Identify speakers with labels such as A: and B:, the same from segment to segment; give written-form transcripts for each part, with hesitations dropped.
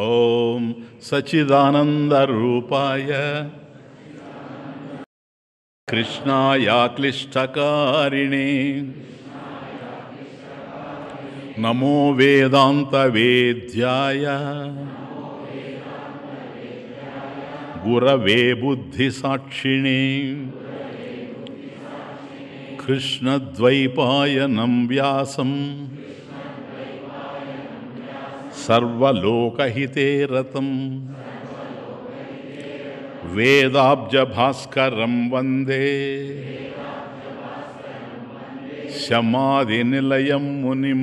A: ఓం సచ్చిదానందరూపాయ కృష్ణాయ క్లిష్టకారిణే నమో వేదాంతవేద్యాయ గురవే బుద్ధిసాక్షిణే కృష్ణద్వైపాయనం వ్యాసం సర్వలోకహితే రతం వేదాబ్జభాస్కరం వందే శమాదినిలయం మునిం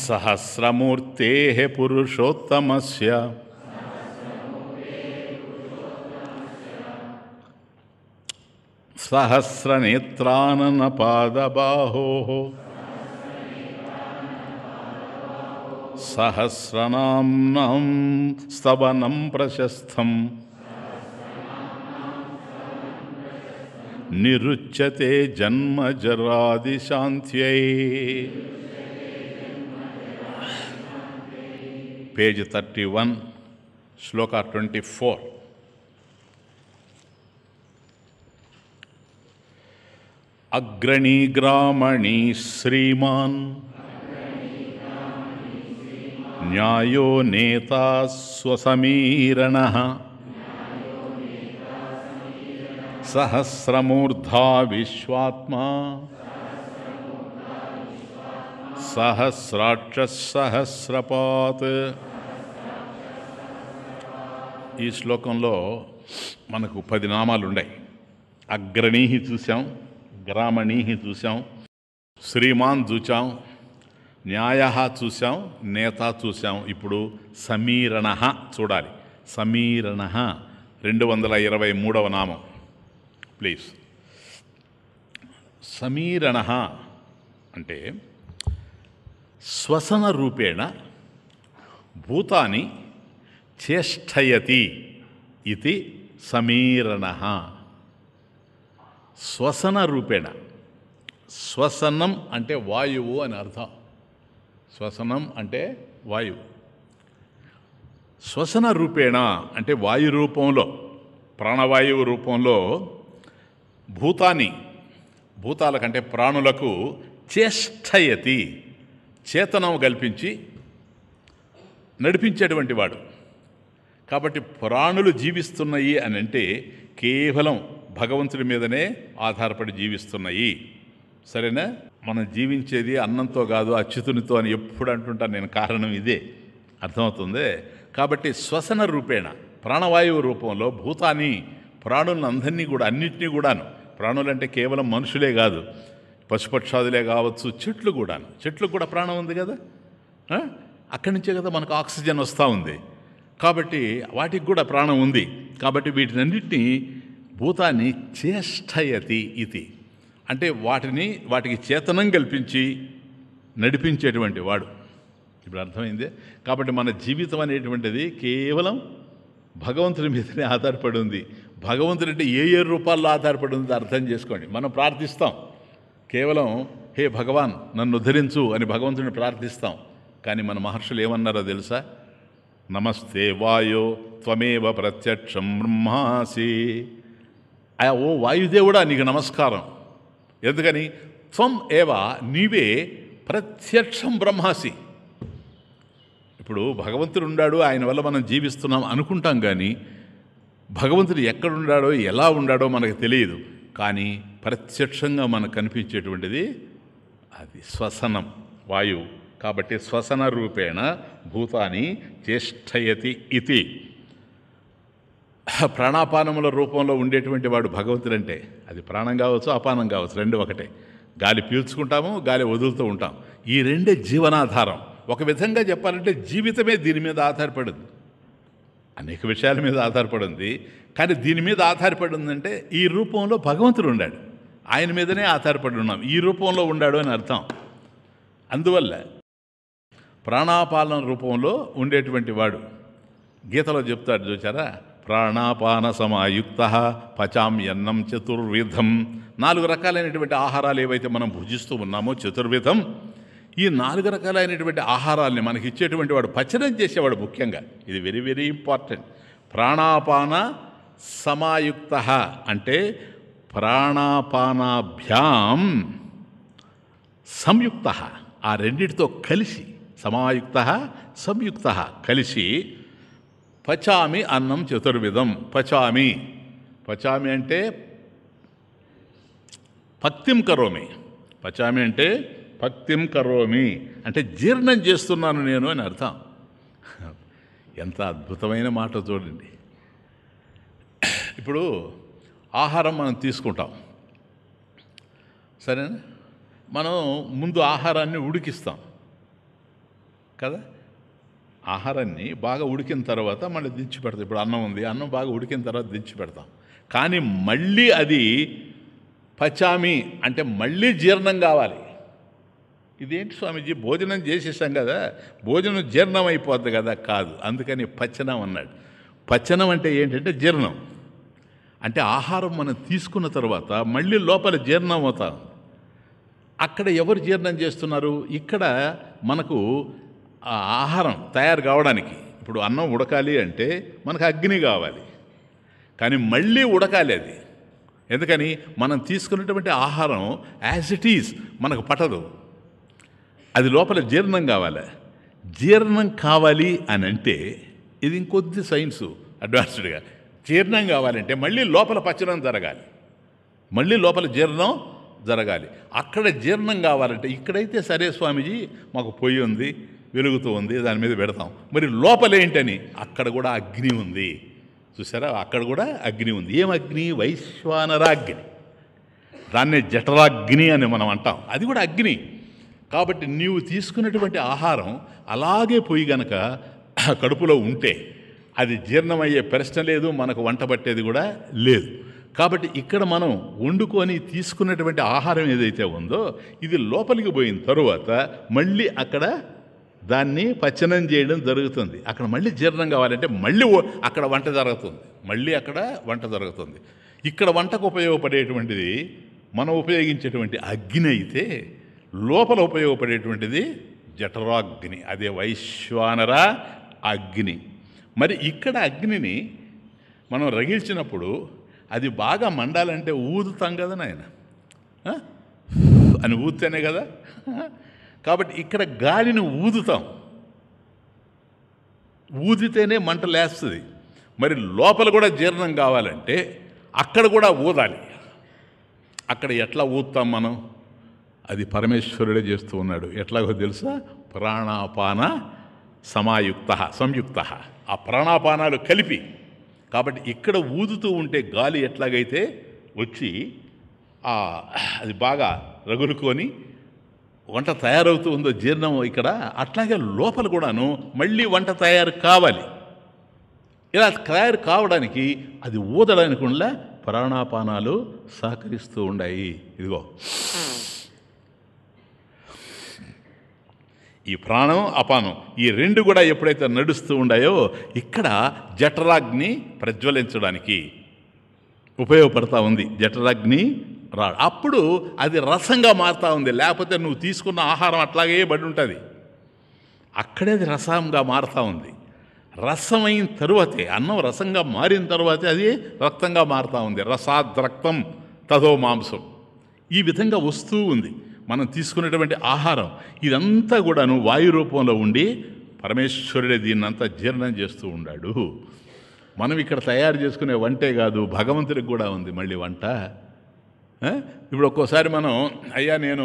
A: సహస్రమూర్తేః పురుషోత్తమస్య సహస్రనేత్రాననపాదబాహోః సహస్రనామ్నాం స్తవనం ప్రశస్తం నిరుచ్యతే జన్మజరాదిశాంత్యై. పేజ్ 31, శ్లోక 24. అగ్రణీ గ్రామణీ శ్రీమాన్ న్యాయో నేతా స్వసమీరణః సహస్రమూర్ధా విశ్వాత్మా సహస్రాక్షః సహస్రపాత్. ఈ శ్లోకంలో మనకు 10 నామాలు ఉన్నాయి. అగ్రణీహి చూసాం, గ్రామణీహి చూసాం, శ్రీమాన్ చూసాం, న్యాయ చూసాం, నేత చూసాం. ఇప్పుడు సమీరణ చూడాలి. సమీరణ 223వ నామం. ప్లీజ్. సమీరణ అంటే శ్వసన రూపేణ భూతాని చేష్టయతి ఇది సమీరణ. శ్వసన రూపేణ, శ్వసనం అంటే వాయువు అని అర్థం. శ్వసనం అంటే వాయువు. శ్వసన రూపేణ అంటే వాయు రూపంలో, ప్రాణవాయువు రూపంలో భూతాన్ని, భూతాలకంటే ప్రాణులకు చేష్టయతి, చేతనం కల్పించి నడిపించేటువంటి వాడు. కాబట్టి ప్రాణులు జీవిస్తున్నాయి అని అంటే కేవలం భగవంతుడి మీదనే ఆధారపడి జీవిస్తున్నాయి. సరేనా? మనం జీవించేది అన్నంతో కాదు, అచ్యుతునితో అని ఎప్పుడు అంటుంటాను నేను. కారణం ఇదే. అర్థమవుతుంది? కాబట్టి శ్వసన రూపేణ ప్రాణవాయువు రూపంలో భూతాన్ని, ప్రాణులను అందరినీ కూడా, అన్నింటినీ కూడాను, ప్రాణులంటే కేవలం మనుషులే కాదు, పశుపక్షాదులే కావచ్చు, చెట్లు కూడాను. చెట్లకు కూడా ప్రాణం ఉంది కదా. అక్కడి నుంచే కదా మనకు ఆక్సిజన్ వస్తూ ఉంది. కాబట్టి వాటికి కూడా ప్రాణం ఉంది. కాబట్టి వీటినన్నింటినీ భూతాన్ని చేష్టయతి ఇది అంటే వాటికి చేతనం కల్పించి నడిపించేటువంటి వాడు. ఇప్పుడు అర్థమైందే. కాబట్టి మన జీవితం అనేటువంటిది కేవలం భగవంతుని మీదనే ఆధారపడి ఉంది. భగవంతుడు అంటే ఏ ఏ రూపాల్లో ఆధారపడి ఉంది అర్థం చేసుకోండి. మనం ప్రార్థిస్తాం కేవలం హే భగవాన్ నన్ను ఉద్ధరించు అని భగవంతుడిని ప్రార్థిస్తాం. కానీ మన మహర్షులు ఏమన్నారో తెలుసా? నమస్తే వాయో త్వమేవ ప్రత్యక్షం బ్రహ్మాసి. ఓ వాయుదేవుడా నీకు నమస్కారం. ఎందుకని? త్వం ఏవ, నీవే ప్రత్యక్షం బ్రహ్మాసి. ఇప్పుడు భగవంతుడు ఉన్నాడు, ఆయన వల్ల మనం జీవిస్తున్నాం అనుకుంటాం. కానీ భగవంతుడు ఎక్కడున్నాడో, ఎలా ఉన్నాడో మనకు తెలియదు. కానీ ప్రత్యక్షంగా మనకు కనిపించేటువంటిది అది శ్వసనం, వాయువు. కాబట్టి శ్వసన రూపేణ భూతాన్ని చేష్టయతి ఇది. ప్రాణాపానముల రూపంలో ఉండేటువంటి వాడు భగవంతుడంటే అది ప్రాణం కావచ్చు, అపానం కావచ్చు, రెండు ఒకటే. గాలి పీల్చుకుంటాము, గాలి వదులుతూ ఉంటాం. ఈ రెండే జీవనాధారం. ఒక విధంగా చెప్పాలంటే జీవితమే దీని మీద ఆధారపడింది. అనేక విషయాల మీద ఆధారపడింది. కానీ దీని మీద ఆధారపడి ఉందంటే ఈ రూపంలో భగవంతుడు ఉన్నాడు, ఆయన మీదనే ఆధారపడి ఉన్నాం. ఈ రూపంలో ఉన్నాడు అని అర్థం. అందువల్ల ప్రాణాపాలన రూపంలో ఉండేటువంటి వాడు. గీతలో చెప్తాడు చూచారా? ప్రాణాపాన సమాయుక్త పచామ్యన్నం చతుర్విధం. 4 రకాలైనటువంటి ఆహారాలు ఏవైతే మనం భుజిస్తూ ఉన్నామో చతుర్విధం, ఈ 4 రకాలైనటువంటి ఆహారాల్ని మనకి ఇచ్చేటువంటి వాడు పచనం చేసేవాడు ముఖ్యంగా. ఇది వెరీ వెరీ ఇంపార్టెంట్. ప్రాణాపాన సమాయుక్త అంటే ప్రాణాపానాభ్యాం సంయుక్త, ఆ రెండిటితో కలిసి, సమాయుక్త సంయుక్త కలిసి పచామి అన్నం చతుర్విధం. పచామి, పచామి అంటే పక్తిం కరోమి. పచామి అంటే పక్తిం కరోమి అంటే జీర్ణం చేస్తున్నాను నేను అని అర్థం. ఎంత అద్భుతమైన మాట చూడండి. ఇప్పుడు ఆహారం మనం తీసుకుంటాం, సరేనా? మనం ముందు ఆహారాన్ని ఉడికిస్తాం కదా. ఆహారాన్ని బాగా ఉడికిన తర్వాత మళ్ళీ దించి పెడతాం. ఇప్పుడు అన్నం ఉంది, అన్నం బాగా ఉడికిన తర్వాత దించి పెడతాం. కానీ మళ్ళీ అది పచామి అంటే మళ్ళీ జీర్ణం కావాలి. ఇదేంటి స్వామీజీ, భోజనం చేసేసాం కదా, భోజనం జీర్ణం అయిపోద్ది కదా. కాదు, అందుకని పచనం అన్నాడు. పచనం అంటే ఏంటంటే జీర్ణం. అంటే ఆహారం మనం తీసుకున్న తర్వాత మళ్ళీ లోపల జీర్ణం అవుతాం. అక్కడ ఎవరు జీర్ణం చేస్తున్నారు? ఇక్కడ మనకు ఆ ఆహారం తయారు కావడానికి, ఇప్పుడు అన్నం ఉడకాలి అంటే మనకు అగ్ని కావాలి, కానీ మళ్ళీ ఉడకాలి అది. ఎందుకని? మనం తీసుకున్నటువంటి ఆహారం యాజ్ ఇట్ ఈజ్ మనకు పట్టదు, అది లోపల జీర్ణం కావాలి. జీర్ణం కావాలి అని అంటే ఇది ఇంకొద్ది సైన్సు అడ్వాన్స్డ్గా. జీర్ణం కావాలంటే మళ్ళీ లోపల పచనం జరగాలి, మళ్ళీ లోపల జీర్ణం జరగాలి. అక్కడ జీర్ణం కావాలంటే, ఇక్కడైతే సరే స్వామీజీ మాకు పొయ్యి ఉంది, వెలుగుతూ ఉంది, దాని మీద పెడతాం. మరి లోపలేంటని? అక్కడ కూడా అగ్ని ఉంది. చూసారా, అక్కడ కూడా అగ్ని ఉంది. ఏం అగ్ని? వైశ్వానరాగ్ని. దాన్నే జఠరాగ్ని అని మనం అంటాం. అది కూడా అగ్ని. కాబట్టి నీవు తీసుకున్నటువంటి ఆహారం అలాగే పోయి గనక కడుపులో ఉంటే అది జీర్ణమయ్యే ప్రశ్న లేదు, మనకు వంట పట్టేది కూడా లేదు. కాబట్టి ఇక్కడ మనం వండుకొని తీసుకున్నటువంటి ఆహారం ఏదైతే ఉందో ఇది లోపలికి పోయిన తరువాత మళ్ళీ అక్కడ దాన్ని పచనం చేయడం జరుగుతుంది. అక్కడ మళ్ళీ జీర్ణం కావాలంటే మళ్ళీ అక్కడ వంట జరుగుతుంది, మళ్ళీ అక్కడ వంట జరుగుతుంది. ఇక్కడ వంటకు ఉపయోగపడేటువంటిది మనం ఉపయోగించేటువంటి అగ్ని అయితే, లోపల ఉపయోగపడేటువంటిది జఠరాగ్ని, అదే వైశ్వానర అగ్ని. మరి ఇక్కడ అగ్నిని మనం రగిల్చినప్పుడు అది బాగా మండాలంటే ఊదుతాం కదా నాయన, అని ఊదితేనే కదా. కాబట్టి ఇక్కడ గాలిని ఊదుతాం, ఊదితేనే మంట లేస్తుంది. మరి లోపల కూడా జీర్ణం కావాలంటే అక్కడ కూడా ఊదాలి. అక్కడ ఎట్లా ఊదుతాం మనం? అది పరమేశ్వరుడే చేస్తూ ఉన్నాడు. ఎట్లాగో తెలుసా? ప్రాణాపాన సమాయుక్త సంయుక్త, ఆ ప్రాణాపానాలు కలిపి. కాబట్టి ఇక్కడ ఊదుతూ ఉంటే గాలి ఎట్లాగైతే వచ్చి అది బాగా రగులుకొని వంట తయారవుతూ ఉందో జీర్ణం ఇక్కడ, అట్లాగే లోపల కూడాను మళ్ళీ వంట తయారు కావాలి. ఇలా తయారు కావడానికి అది ఊదడానికి కూడా ప్రాణాపానాలు సహకరిస్తూ ఉన్నాయి. ఇదిగో ఈ ప్రాణం అపానం ఈ రెండు కూడా ఎప్పుడైతే నడుస్తూ ఉన్నాయో ఇక్కడ జఠరాగ్ని ప్రజ్వలించడానికి ఉపయోగపడతా ఉంది. జఠరాగ్ని అప్పుడు అది రసంగా మారుతూ ఉంది. లేకపోతే నువ్వు తీసుకున్న ఆహారం అట్లాగే పడి ఉంటుంది, అక్కడే అది రసంగా మారుతూ ఉంది. రసమైన తరువాతే, అన్నం రసంగా మారిన తర్వాతే అది రక్తంగా మారుతూ ఉంది. రసాద్రక్తం తదో మాంసం, ఈ విధంగా వస్తూ ఉంది మనం తీసుకునేటువంటి ఆహారం. ఇదంతా కూడాను వాయు రూపంలో ఉండి పరమేశ్వరుడే దీన్నంతా జీర్ణం చేస్తూ ఉన్నాడు. మనం ఇక్కడ తయారు చేసుకునే వంటే కాదు, భగవంతుడికి కూడా ఉంది మళ్ళీ వంట. ఇప్పుడు ఒక్కోసారి మనం అయ్యా నేను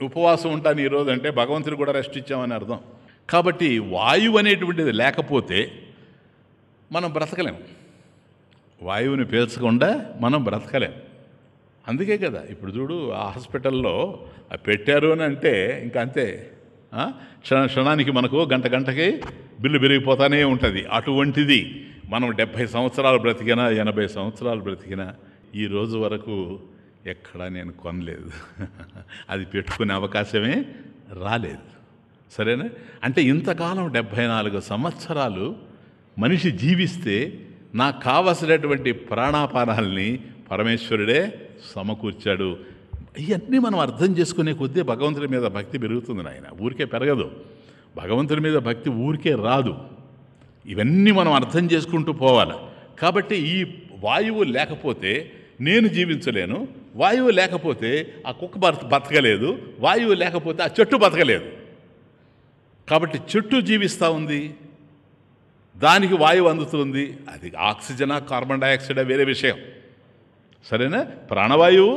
A: ఉపవాసం ఉంటాను ఈరోజు అంటే భగవంతుడికి కూడా రెస్ట్ ఇచ్చామని అర్థం. కాబట్టి వాయువు అనేటువంటిది లేకపోతే మనం బ్రతకలేం. వాయువుని పీల్చకుండా మనం బ్రతకలేం. అందుకే కదా ఇప్పుడు చూడు ఆ హాస్పిటల్లో పెట్టారు అని అంటే ఇంకా అంతే, క్షణానికి మనకు గంటకి బిల్లు పెరిగిపోతానే ఉంటుంది. అటువంటిది మనం 70 సంవత్సరాలు బ్రతికినా 80 సంవత్సరాలు బ్రతికినా ఈ రోజు వరకు ఎక్కడా నేను కొనలేదు. అది పెట్టుకునే అవకాశమే రాలేదు. సరేనా? అంటే ఇంతకాలం 74 సంవత్సరాలు మనిషి జీవిస్తే నాకు కావలసినటువంటి ప్రాణాపానాల్ని పరమేశ్వరుడే సమకూర్చాడు. ఇవన్నీ మనం అర్థం చేసుకునే కొద్దీ భగవంతుడి మీద భక్తి పెరుగుతుంది నాయన. ఊరికే పెరగదు. భగవంతుడి మీద భక్తి ఊరికే రాదు. ఇవన్నీ మనం అర్థం చేసుకుంటూ పోవాలి. కాబట్టి ఈ వాయువు లేకపోతే నేను జీవించలేను, వాయువు లేకపోతే ఆ కుక్క బతకలేదు, వాయువు లేకపోతే ఆ చెట్టు బతకలేదు. కాబట్టి చెట్టు జీవిస్తూ ఉంది, దానికి వాయువు అందుతుంది. అది ఆక్సిజనా కార్బన్ డైఆక్సైడా వేరే విషయం, సరేనా? ప్రాణవాయువు,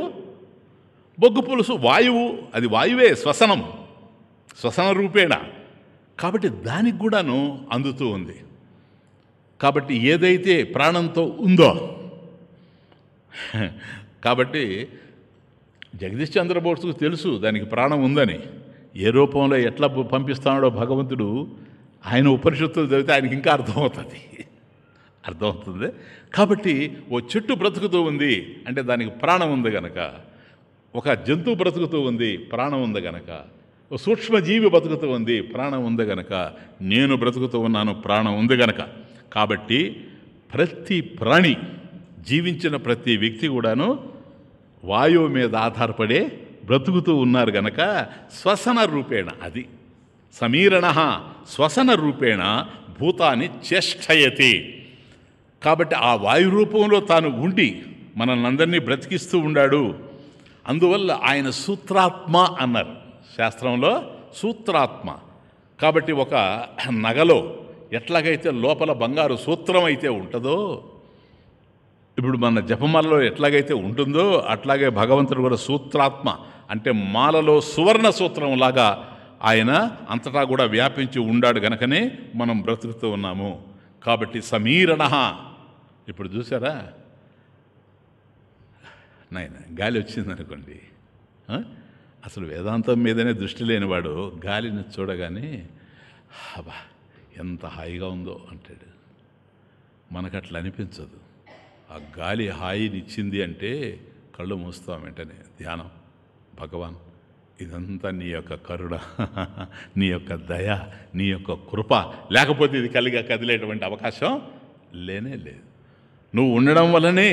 A: బొగ్గు పులుసు వాయువు, అది వాయువే, శ్వసన రూపేణ. కాబట్టి దానికి కూడాను అందుతూ ఉంది. కాబట్టి ఏదైతే ప్రాణంతో ఉందో, కాబట్టి జగదీష్ చంద్రబోస్కు తెలుసు దానికి ప్రాణం ఉందని. ఏ రూపంలో ఎట్లా పంపిస్తాడో భగవంతుడు, ఆయన ఉపనిషత్తులు చదివితే ఆయనకి ఇంకా అర్థమవుతుంది. కాబట్టి ఓ చెట్టు బ్రతుకుతూ ఉంది అంటే దానికి ప్రాణం ఉంది గనక, ఒక జంతువు బ్రతుకుతూ ఉంది ప్రాణం ఉంది గనక, ఓ సూక్ష్మజీవి బ్రతుకుతూ ఉంది ప్రాణం ఉంది గనక, నేను బ్రతుకుతూ ఉన్నాను ప్రాణం ఉంది గనక. కాబట్టి ప్రతి ప్రాణి, జీవించిన ప్రతి వ్యక్తి కూడాను వాయువు మీద ఆధారపడే బ్రతుకుతూ ఉన్నారు గనక శ్వసన రూపేణ, అది సమీరణ శ్వసన రూపేణ భూతాన్ని చేష్టయతి. కాబట్టి ఆ వాయు రూపంలో తాను ఉండి మనల్ని అందరినీ బ్రతికిస్తూ ఉన్నాడు. అందువల్ల ఆయన సూత్రాత్మ అన్నారు శాస్త్రంలో, సూత్రాత్మ. కాబట్టి ఒక నగలో ఎట్లాగైతే లోపల బంగారు సూత్రం అయితే ఉంటుందో, ఇప్పుడు మన జపమాలలో ఎట్లాగైతే ఉంటుందో అట్లాగే భగవంతుడు కూడా సూత్రాత్మ, అంటే మాలలో సువర్ణ సూత్రంలాగా ఆయన అంతటా కూడా వ్యాపించి ఉండాడు గనకనే మనం బ్రతుకుతూ ఉన్నాము. కాబట్టి సమీరణ. ఇప్పుడు చూసారా నాయన, గాలి వచ్చిందనుకోండి, అసలు వేదాంతం మీదనే దృష్టి లేనివాడు గాలిని చూడగానే అబ్బా ఎంత హాయిగా ఉందో అంటాడు. మనకు అట్లా అనిపించదు. ఆ గాలి హాయినిచ్చింది అంటే కళ్ళు మూస్తాం వెంటనే. ధ్యానం, భగవాన్ ఇదంతా నీ యొక్క కరుణ, నీ యొక్క దయ, నీ యొక్క కృప, లేకపోతే ఇది కదిలేటువంటి అవకాశం లేనే లేదు. నువ్వు ఉండడం వల్లనే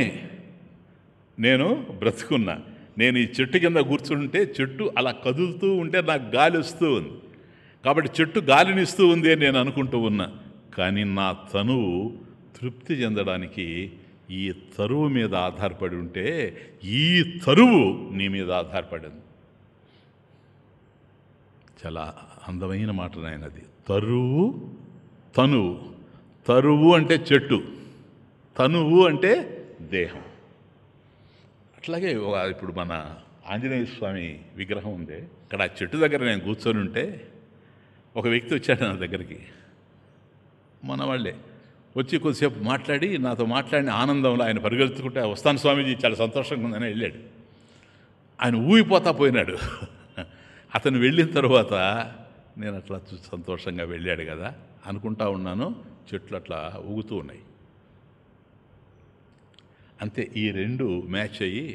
A: నేను బ్రతుకున్నా. నేను ఈ చెట్టు కింద కూర్చుంటే చెట్టు అలా కదులుతూ ఉంటే నాకు గాలి వస్తూ ఉంది. కాబట్టి చెట్టు గాలినిస్తూ ఉంది అని నేను అనుకుంటూ ఉన్నా. కానీ నా తనువు తృప్తి చెందడానికి ఈ తరువు మీద ఆధారపడి ఉంటే, ఈ తరువు నీ మీద ఆధారపడింది. చాలా అందమైన మాట నాయనది. తరువు, తనువు. తరువు అంటే చెట్టు, తనువు అంటే దేహం. అట్లాగే ఇప్పుడు మన ఆంజనేయ స్వామి విగ్రహం ఉంది. అక్కడ ఆ చెట్టు దగ్గర నేను కూర్చొని ఉంటే ఒక వ్యక్తి వచ్చాడు నా దగ్గరికి, మన వాళ్ళే వచ్చి కొద్దిసేపు మాట్లాడి, నాతో మాట్లాడిన ఆనందంలో ఆయన పరిగెత్తుకుంటే వస్తాను స్వామీజీ చాలా సంతోషంగా ఉందని వెళ్ళాడు. ఆయన ఊగిపోతా పోయినాడు. అతను వెళ్ళిన తర్వాత నేను అట్లా సంతోషంగా వెళ్ళాడు కదా అనుకుంటా ఉన్నాను. చెట్లు అట్లా ఊగుతూ ఉన్నాయి. అంతే, ఈ రెండు మ్యాచ్ అయ్యి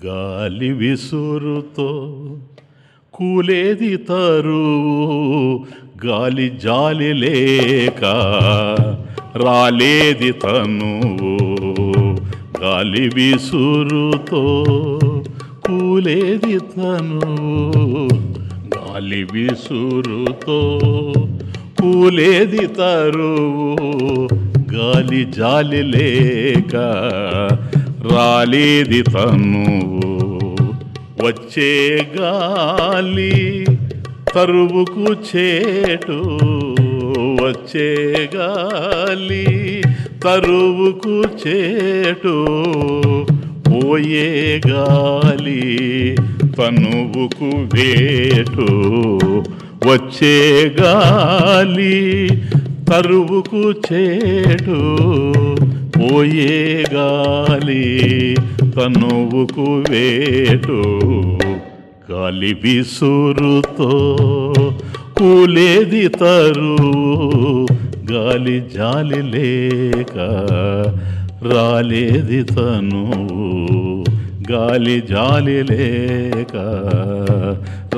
A: గాలి విసురుతో కూలేది తరువు, గాలి జాలి లేక రాలేది తనువు. గాలి విసురుతో కూలేది తనువు, గాలి విసురుతో కూలేది తరువు. గాలి జాలి లేక రాలేది తనువు. వచ్చే గాలి తరువుకు చేటు, వచ్చే గాలి తరువుకు చేటు. పోయే గాలి తనువుకు వేటు. వచ్చే గాలి తరువుకు చేటు. పోయే గాలి తనువుకు వేటు. గాలి విసురుతో కూలేది తరువు, గాలి జాలి లేక రాలేది తనువు. గాలి జాలి లేక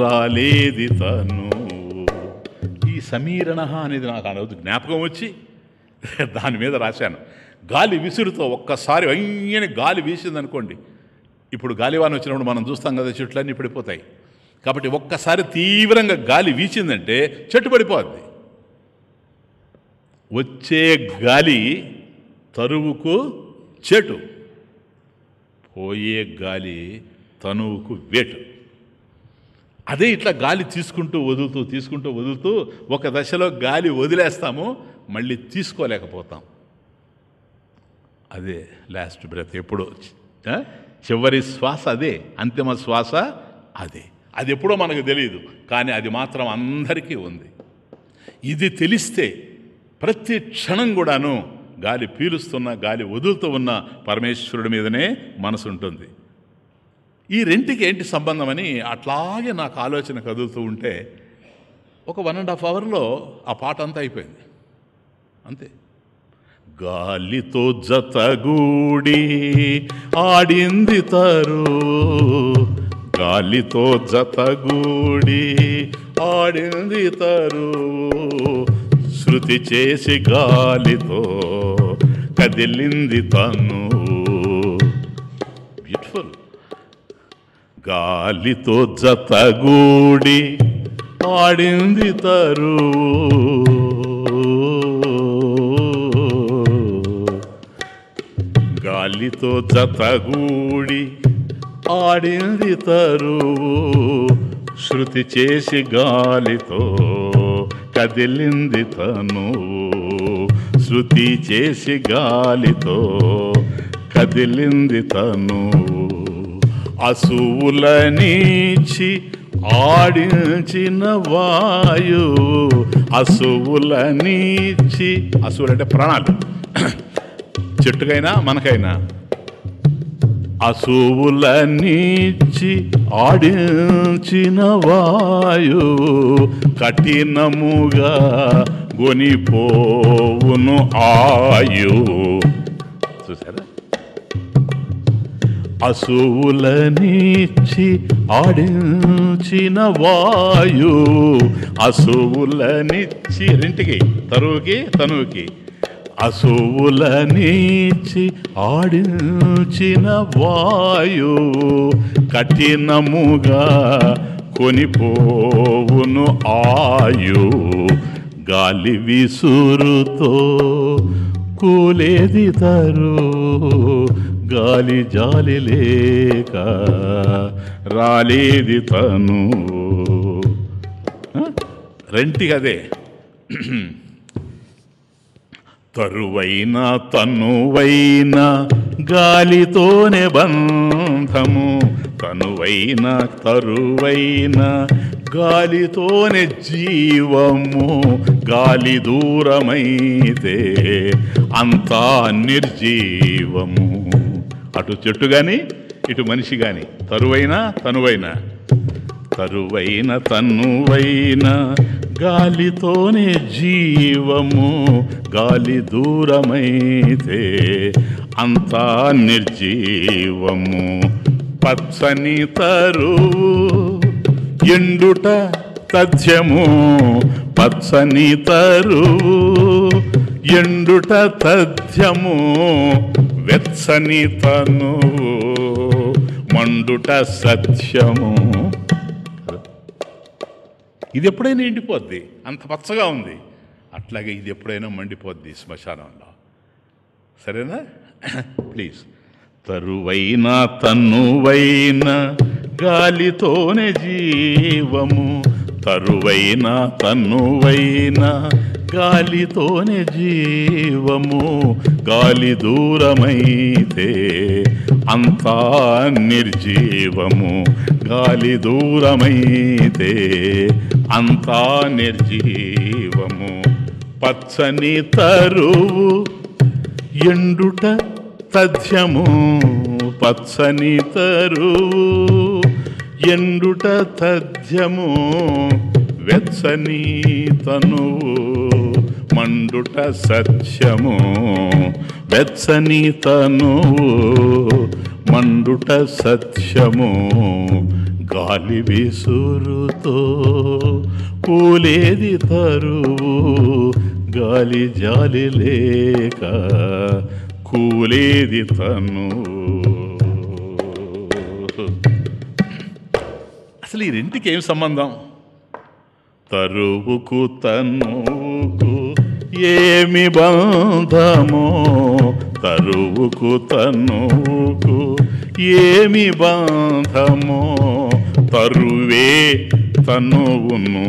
A: రాలేది తనువు. ఈ సమీరణ అనేది నాకు ఆ రోజు జ్ఞాపకం వచ్చి దాని మీద రాశాను. గాలి విసురుతో ఒక్కసారి అయ్యని గాలి వీసిందనుకోండి, ఇప్పుడు గాలివాన వచ్చినప్పుడు మనం చూస్తాం కదా, చెట్లన్నీ పడిపోతాయి. కాబట్టి ఒక్కసారి తీవ్రంగా గాలి వీచిందంటే చెట్టు పడిపోద్ది. వచ్చే గాలి తరువుకు చెటు, పోయే గాలి తనువుకు వేటు. అదే ఇట్లా గాలి తీసుకుంటూ వదులుతూ ఒక దశలో గాలి వదిలేస్తాము, మళ్ళీ తీసుకోలేకపోతాం. అదే లాస్ట్ బ్రెత్. ఎప్పుడో చివరి శ్వాస అదే, అంతిమ శ్వాస అదే. అది ఎప్పుడో మనకు తెలియదు, కానీ అది మాత్రం అందరికీ ఉంది. ఇది తెలిస్తే ప్రతి క్షణం కూడాను గాలి పీలుస్తున్న, గాలి వదులుతూ ఉన్న పరమేశ్వరుడి మీదనే మనసు ఉంటుంది. ఈ రెంటికి ఏంటి సంబంధం అని అట్లాగే నాకు ఆలోచన కదులుతూ ఉంటే ఒక 1.5 అవర్లో ఆ పాట అంతా అయిపోయింది. అంతే. గాలితో జతగూడి ఆడింది తరు, గాలితో జతగూడి ఆడింది తరు, శృతి చేసి గాలితో కదిలింది తను. బ్యూటిఫుల్. గాలితో జతగూడి ఆడింది తరు, గాలితో జతగూడి ఆడింది తరు, శృతి చేసి గాలితో కదిలింది తను, శృతి చేసి గాలితో కదిలింది తను. అసువులనిచి ఆడించిన వాయు, అసువులనిచి, అసువులంటే ప్రాణాలు, చెట్టుకైనా మనకైనా. అసువులనిచి ఆడించిన వాయు కఠినముగా గొనిపోవును ఆయు. చూసారా? అసువులనిచి ఆడించిన వాయు, అసువులనిచి రెంటికి, తరువుకి తనువుకి. అసువులనిచి ఆడించిన వాయు కఠినముగా కొనిపోవును ఆయు. గాలి విసురుతో కూలేది తరు, గాలి జాలి లేక రాలేది తను. రెంటికి అదే. తరువైన తనువైన గాలితోనే బంధము, తనువైన తరువైన గాలితోనే జీవము. గాలి దూరమైతే అంతా నిర్జీవము. అటు చెట్టు కానీ ఇటు మనిషి కానీ, తరువైన తనువైన, తరువైన తనువైన గాలితోనే జీవము. గాలి దూరమైతే అంతా నిర్జీవము. పచ్చని తరువు ఎండుట తథ్యము, పచ్చని తరువు ఎండుట తథ్యము. వెచ్చని తనువు మండుట సత్యము. ఇది ఎప్పుడైనా ఎండిపోద్ది, అంత పచ్చగా ఉంది. అట్లాగే ఇది ఎప్పుడైనా మండిపోద్ది శ్మశానంలో. సరేనా? ప్లీజ్. తరువైన తనువైన గాలితోనే జీవము, తరువైన తనువైన గాలితోనే జీవము. గాలి దూరమైతే అంతా నిర్జీవము. గాలి దూరమైతే అంతా నిర్జీవము. పచ్చని తరువు ఎండుట తథ్యము, పచ్చని తరువు ఎండుట తథ్యము. వెచ్చని తనువు మండుట సత్యము, వెచ్చని తనువు మండుట సత్యము. గాలి విసురుతో కూలేది తరువు, గాలి జాలి లేక కూలేది తను. అసలు ఈ రెంటికి ఏం సంబంధం? తరువుకు తనువుకు ఏమి బంధమో, తరువుకు తనువుకు ఏమి బంధమో, తరువే తనువును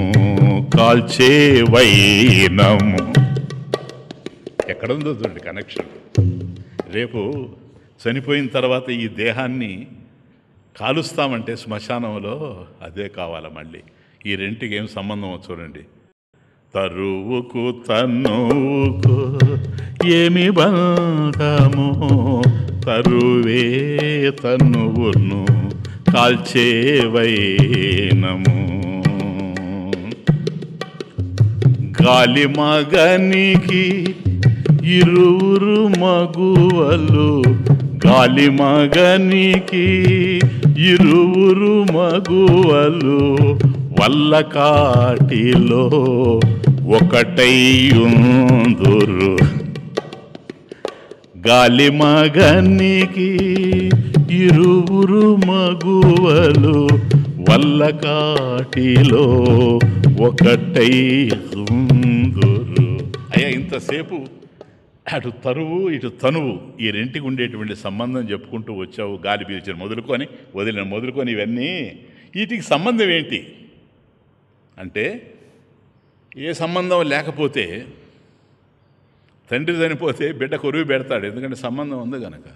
A: కాల్చే వైనము. ఎక్కడుందో చూడండి కనెక్షన్. రేపు చనిపోయిన తర్వాత ఈ దేహాన్ని కాలుస్తామంటే శ్మశానంలో అదే కావాలి మళ్ళీ. ఈ రెంటికి ఏం సంబంధమో చూడండి. తరువుకు తన్నుకు ఏమి బంధము, తరువే తన్నువును కాల్చే వైనము. గాలి మగనికి ఇరువురు మగువలు, గాలి మగనికి ఇరువురు మగువలు, వల్ల కాటిలో ఒకటైయుందురు. గాలి మగనికి ఇరువురు మగువలు, వల్ల కాటిలో ఒకటైయుందురు. అయ్యా, ఇంతసేపు అటు తరువు ఇటు తనువు ఈ రెంటికి ఉండేటువంటి సంబంధం చెప్పుకుంటూ వచ్చావు. గాలి పీల్చిన మొదలుకొని వదిలిన మొదలుకొని ఇవన్నీ వీటికి సంబంధం ఏంటి అంటే, ఏ సంబంధం లేకపోతే తండ్రి చనిపోతే బిడ్డ కొరువు పెడతాడు, ఎందుకంటే సంబంధం ఉంది కనుక.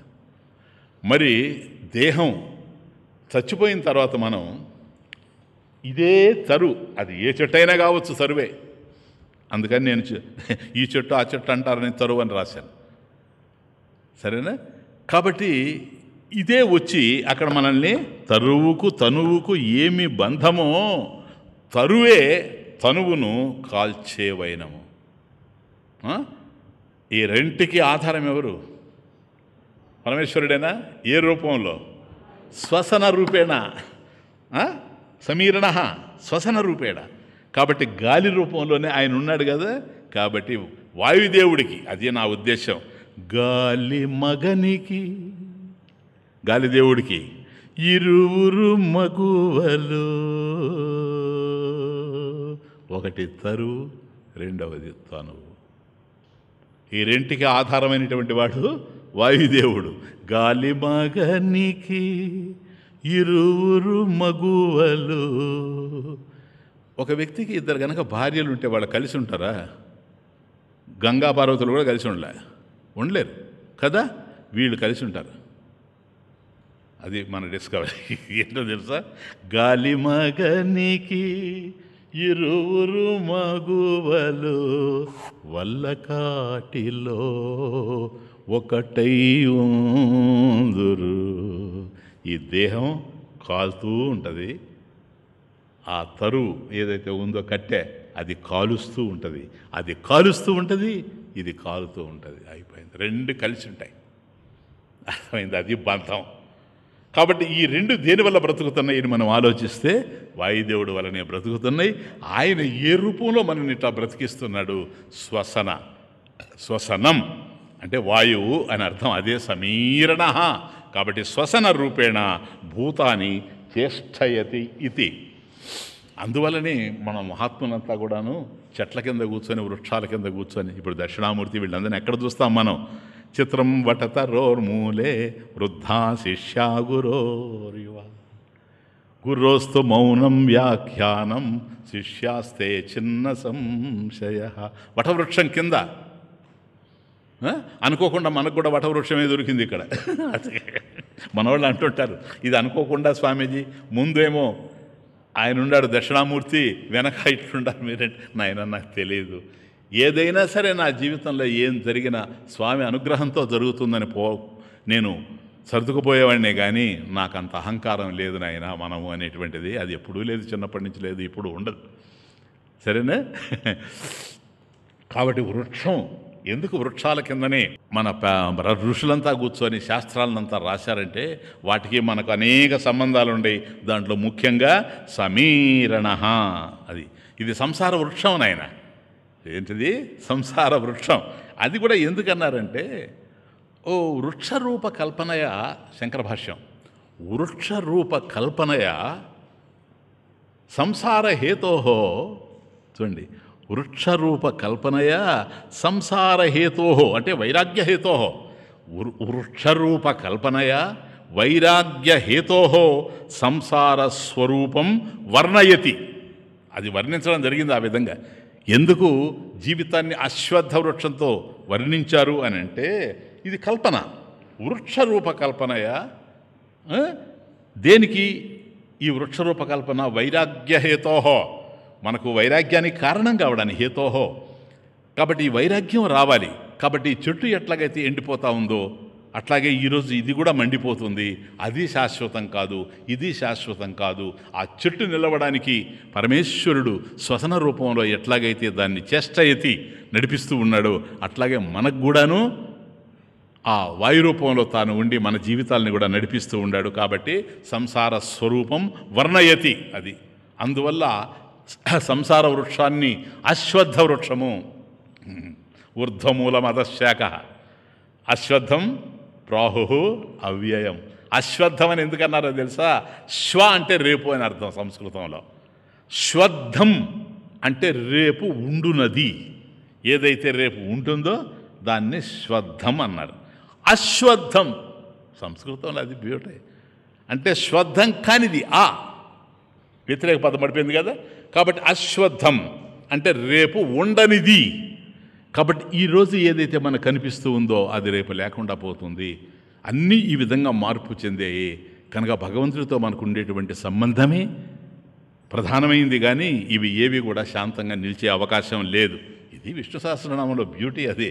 A: మరి దేహం చచ్చిపోయిన తర్వాత మనం ఇదే తరు, అది ఏ చెట్టు అయినా కావచ్చు తరువే. అందుకని నేను ఈ చెట్టు ఆ చెట్టు అంటారని తరువు అని రాశాను, సరేనా? కాబట్టి ఇదే వచ్చి అక్కడ మనల్ని తరువుకు తనువుకు ఏమి బంధమో, తరువే తనువును కాల్చే వైనము. ఈ రెంటికి ఆధారం ఎవరు? పరమేశ్వరుడేనా? ఏ రూపంలో? శ్వసన రూపేణ, సమీరణ శ్వసన రూపేణ. కాబట్టి గాలి రూపంలోనే ఆయన ఉన్నాడు కదా. కాబట్టి వాయుదేవుడికి, అది నా ఉద్దేశం, గాలి మగనికి గాలిదేవుడికి ఇరువురు మగువలు, ఒకటి తరువు, రెండవది తనువు. ఈ రెంటికి ఆధారమైనటువంటి వాడు వాయుదేవుడు. గాలి మగనికి ఇరువురు మగువలు. ఒక వ్యక్తికి ఇద్దరు కనుక భార్యలు ఉంటే వాళ్ళు కలిసి ఉంటారా? గంగా పార్వతులు కూడా కలిసి ఉండలేరు కదా. వీళ్ళు కలిసి ఉంటారు. అది మన డిస్కవరీ. ఏంటో తెలుసా? గాలి మగనికి ఇరువురు మగువలు, వల్ల కాటిలో ఒకటై ఉందురు. ఈ దేహం కాలుతూ ఉంటుంది, ఆ తరువు ఏదైతే ఉందో కట్టె అది కాలుస్తూ ఉంటుంది, అది కాలుస్తూ ఉంటుంది, ఇది కాలుతూ ఉంటుంది. అయిపోయింది, రెండు కలిసి ఉంటాయి. అర్థమైంది? అది బంధం. కాబట్టి ఈ రెండు దేని వల్ల బ్రతుకుతున్నాయని మనం ఆలోచిస్తే వాయుదేవుడు వల్లనే బ్రతుకుతున్నాయి. ఆయన ఏ రూపంలో మనల్ని ఇట్లా బ్రతికిస్తున్నాడు? శ్వసనం అంటే వాయువు అని అర్థం. అదే సమీరణ. కాబట్టి శ్వసన రూపేణ భూతాన్ని చేష్టయతి ఇది. అందువల్లనే మన మహాత్ములంతా కూడాను చెట్ల కింద కూర్చొని, వృక్షాల కింద కూర్చొని, ఇప్పుడు దక్షిణామూర్తి వీళ్ళందరినీ ఎక్కడ చూస్తాం మనం? చిత్రం వటతరోర్మూలే వృద్ధా శిష్యా గురోర్యువ, గురోస్తు మౌనం వ్యాఖ్యానం శిష్యాస్తే చిన్న సంశయ. వటవృక్షం కింద అనుకోకుండా మనకు కూడా వటవృక్షమే దొరికింది ఇక్కడ. మనవాళ్ళు అంటుంటారు, ఇది అనుకోకుండా స్వామీజీ, ముందేమో ఆయన ఉన్నాడు దక్షిణామూర్తి, వెనక ఇట్లుండారు మీరంటే. నాయన నాకు తెలియదు. ఏదైనా సరే నా జీవితంలో ఏం జరిగినా స్వామి అనుగ్రహంతో జరుగుతుందని నేను సర్దుకుపోయేవాడినే, కానీ నాకు అంత అహంకారం లేదు నాయన మనము అనేటువంటిది. అది ఎప్పుడూ లేదు, చిన్నప్పటి నుంచి లేదు, ఇప్పుడు ఉండదు. సరేనా? కాబట్టి వృక్షం ఎందుకు వృక్షాల కిందనే మన ఋషులంతా కూర్చొని శాస్త్రాలనంతా రాశారంటే వాటికి మనకు అనేక సంబంధాలు ఉన్నాయి. దాంట్లో ముఖ్యంగా సమీరణ. ఇది సంసార వృక్షం నాయన. ఏంటిది? సంసార వృక్షం. అది కూడా ఎందుకన్నారంటే, ఓ వృక్షరూప కల్పనయ, శంకర భాష్యం, వృక్షరూప కల్పనయ సంసార హేతోహో, చూడండి, వృక్షరూప కల్పనయ సంసార హేతోహో అంటే వైరాగ్య హేతోహో, వృక్షరూప కల్పనయ వైరాగ్య హేతోహో సంసార స్వరూపం వర్ణయతి. అది వర్ణించడం జరిగింది ఆ విధంగా. ఎందుకు జీవితాన్ని అశ్వత్థ వృక్షంతో వర్ణించారు అని అంటే, ఇది కల్పన, వృక్షరూప కల్పనయ. దేనికి ఈ వృక్షరూప కల్పన? వైరాగ్య హేతోహో, మనకు వైరాగ్యానికి కారణం కావడానికి హేతోహో. కాబట్టి ఈ వైరాగ్యం రావాలి. కాబట్టి ఈ చెట్టు ఎట్లాగైతే ఎండిపోతూ ఉందో అట్లాగే ఈరోజు ఇది కూడా మండిపోతుంది. అది శాశ్వతం కాదు, ఇది శాశ్వతం కాదు. ఆ చెట్టు నిలవడానికి పరమేశ్వరుడు శ్వసన రూపంలో ఎట్లాగైతే దాన్ని చేష్టయతి నడిపిస్తూ ఉన్నాడో అట్లాగే మనకు కూడాను ఆ వాయు రూపంలో తాను ఉండి మన జీవితాలని కూడా నడిపిస్తూ ఉన్నాడు. కాబట్టి సంసార స్వరూపం వర్ణయతి. అది అందువల్ల సంసార వృక్షాన్ని అశ్వత్థ వృక్షము, ఊర్ధ్వమూలం అధశాఖ, అశ్వత్థం ప్రాహు అవ్యయం. అశ్వత్థం అని ఎందుకన్నారో తెలుసా? శ్వ అంటే రేపు అని అర్థం సంస్కృతంలో. శ్వద్ధం అంటే రేపు ఉండునది, ఏదైతే రేపు ఉంటుందో దాన్ని శ్వద్ధం అన్నారు. అశ్వత్థం సంస్కృతంలో అది బ్యూటీ అంటే శ్వద్ధం కానిది, ఆ వ్యతిరేక పదం పడిపోయింది కదా. కాబట్టి అశ్వత్థం అంటే రేపు ఉండనిది. కాబట్టి ఈరోజు ఏదైతే మనకు కనిపిస్తూ ఉందో అది రేపు లేకుండా పోతుంది. అన్నీ ఈ విధంగా మార్పు చెందాయి. కనుక భగవంతుడితో మనకు ఉండేటువంటి సంబంధమే ప్రధానమైంది, కానీ ఇవి ఏవి కూడా శాంతంగా నిలిచే అవకాశం లేదు. ఇది విష్ణు సహస్రనామంలో బ్యూటీ. అదే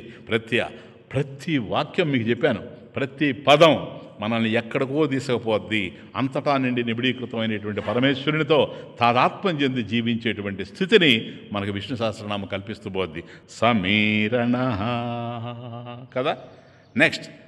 A: ప్రతి వాక్యం మీకు చెప్పాను, ప్రతి పదం మనల్ని ఎక్కడికో తీసుకుపోద్ది. అంతటా నుండి నిబిడీకృతమైనటువంటి పరమేశ్వరునితో తాదాత్మ్యం చెంది జీవించేటువంటి స్థితిని మనకు విష్ణు సహస్రనామం కల్పిస్తూ పోద్ది. సమీరణ కదా. నెక్స్ట్